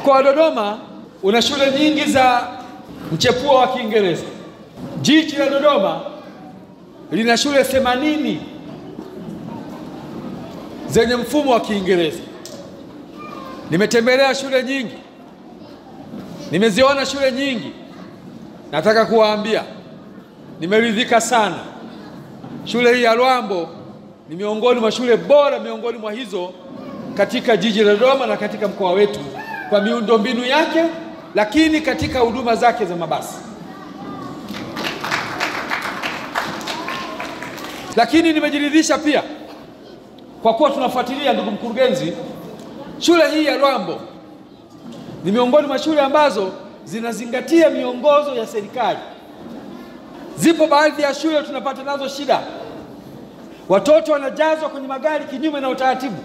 Mkoa wa Dodoma una shule nyingi za mchepuo wa Kiingereza. Jiji la Dodoma lina shule 80 zenye mfumo wa Kiingereza. Nimetembelea shule nyingi, nimeziona shule nyingi. Nataka kuwaambia nimeridhika sana. Shule hii ya Rwambo ni miongoni mwa shule bora miongoni mwa hizo katika jiji la Dodoma na katika mkoa wetu, kwa miundombinu yake, lakini katika huduma zake za mabasi. Lakini nimejiridhisha pia, kwa kuwa tunafuatilia, ndugu mkurugenzi, shule hii ya Rwambo ni miongoni mwa shule ambazo zinazingatia miongozo ya serikali. Zipo baadhi ya shule tunapata nazo shida. Watoto wanajazwa kwenye magari kinyume na utaratibu.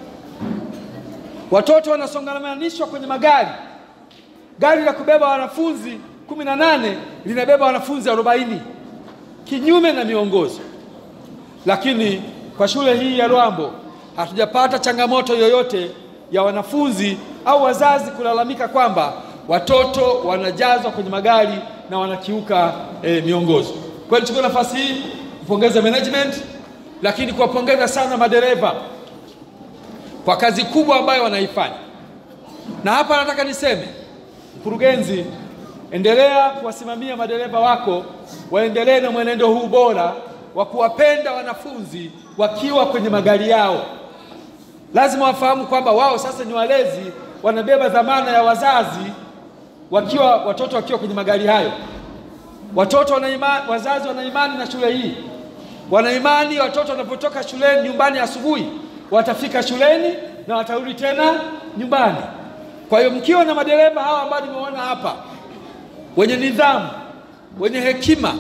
Watoto wanasongamanishwa kwenye magari. Gari la kubeba wanafunzi 18 linabeba wanafunzi 40 kinyume na miongozo. Lakini kwa shule hii ya Rwambo hatujapata changamoto yoyote ya wanafunzi au wazazi kulalamika kwamba watoto wanajazwa kwenye magari na wanakiuka miongozo. Kwa hiyo nichukue nafasi hii kupongeza management, lakini kuwapongeza sana madereva kwa kazi kubwa ambayo wanaifanya. Na hapa nataka niseme, mkurugenzi, endelea kuwasimamia madereva wako waendelee na mwenendo huu bora wa kuwapenda wanafunzi wakiwa kwenye magari yao. Lazima wafahamu kwamba wao sasa ni walezi, wanabeba dhamana ya wazazi watoto wakiwa kwenye magari hayo. Watoto wazazi wana imani na shule hii. Wana imani watoto wanapotoka shuleni nyumbani asubuhi watafika shuleni na watarudi tena nyumbani. Kwa hiyo mkiwa na madereva hawa ambao nimeona hapa, wenye nidhamu, wenye hekima,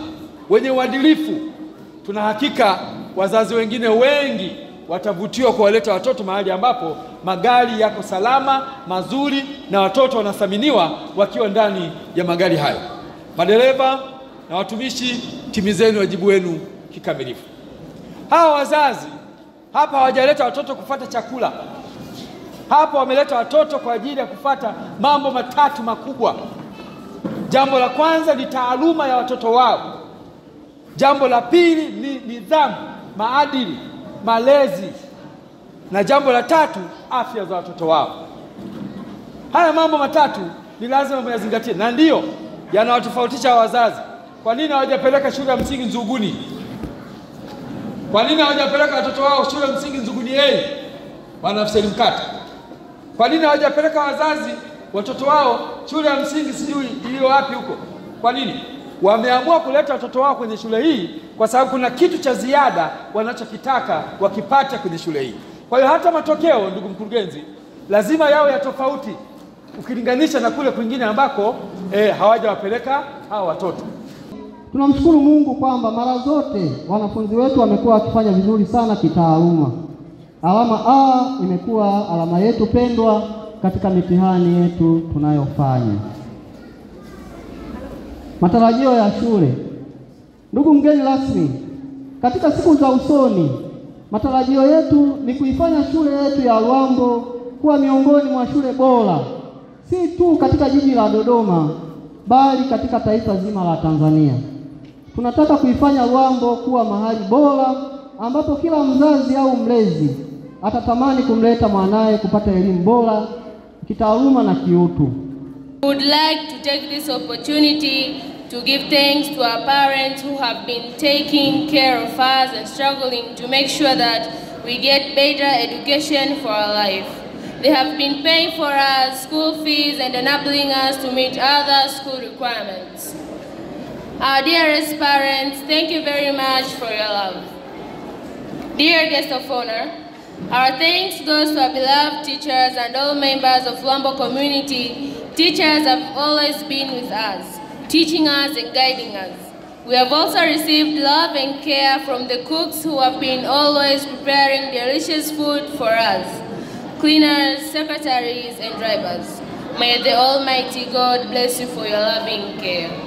wenye uadilifu, tuna hakika wazazi wengine wengi watavutiwa kuwaleta watoto mahali ambapo magari yako salama, mazuri, na watoto wanathaminiwa wakiwa ndani ya magari hayo. Madereva na watumishi, timizeni wajibu wenu kikamilifu. Hawa wazazi hapa hawajaleta watoto kufuata chakula. Hapa wameleta watoto kwa ajili ya kufuata mambo matatu makubwa. Jambo la kwanza ni taaluma ya watoto wao. Jambo la pili ni nidhamu, maadili, malezi, na jambo la tatu afya za watoto wao. Haya mambo matatu ni lazima myazingatie, na ndio yanawatofautisha wazazi. Kwa nini hawajapeleka shule ya msingi Nzuguni? Kwa nini hawajapeleka watoto wao shule ya msingi Nzuguni Wanafseli Mkata? Kwa nini hawajapeleka wazazi watoto wao shule ya msingi sijui iliyo wapi huko? Kwa nini? Wameamua kuleta watoto wao kwenye shule hii kwa sababu kuna kitu cha ziada wanachokitaka wakipata kwenye shule hii. Kwa hiyo hata matokeo, ndugu mkurugenzi, lazima yawe ya tofauti ukilinganisha na kule kwingine ambako hawajawapeleka hao watoto. Tunamshukuru Mungu kwamba mara zote wanafunzi wetu wamekuwa wakifanya vizuri sana kitaaluma. Alama A imekuwa alama yetu pendwa katika mitihani yetu tunayofanya. Matarajio ya shule. Ndugu mgeni rasmi, katika siku za usoni, matarajio yetu ni kuifanya shule yetu ya Rwambo kuwa miongoni mwa shule bora, si tu katika jiji la Dodoma, bali katika taifa zima la Tanzania. Tunataka kuifanya Rwambo kuwa mahali bora ambapo kila mzazi au mlezi atatamani kumleta mwanae kupata elimu bora kitaaluma na kiutu. We would like to take this opportunity to give thanks to our parents who have been taking care of us and struggling to make sure that we get better education for our life. They have been paying for our school fees and enabling us to meet other school requirements. Our dearest parents, thank you very much for your love. Dear guest of honor, our thanks goes to our beloved teachers and all members of Rwambo community. Teachers have always been with us, teaching us and guiding us. We have also received love and care from the cooks who have been always preparing delicious food for us, cleaners, secretaries, and drivers. May the Almighty God bless you for your loving care.